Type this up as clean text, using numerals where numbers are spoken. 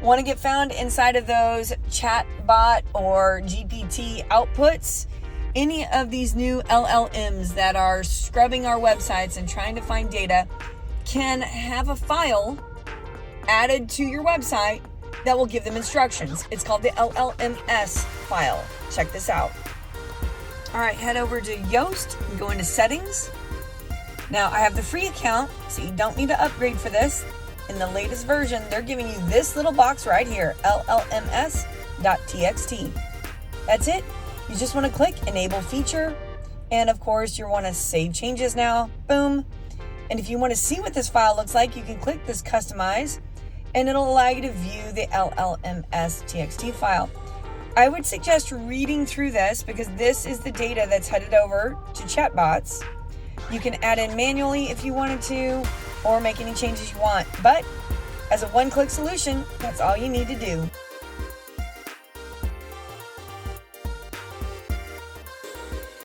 want to get found inside of those chatbot or GPT outputs, any of these new LLMs that are scrubbing our websites and trying to find data can have a file added to your website that will give them instructions. It's called the llms file. Check this out. All right, head over to Yoast and go into settings. Now I have the free account, so you don't need to upgrade for this. In the latest version, they're giving you this little box right here, llms.txt. That's it. You just want to click enable feature. And of course, you want to save changes now. Boom. And if you want to see what this file looks like, you can click this customize and it'll allow you to view the llms.txt file. I would suggest reading through this because this is the data that's headed over to chatbots. You can add in manually if you wanted to, or make any changes you want. But as a one-click solution, that's all you need to do.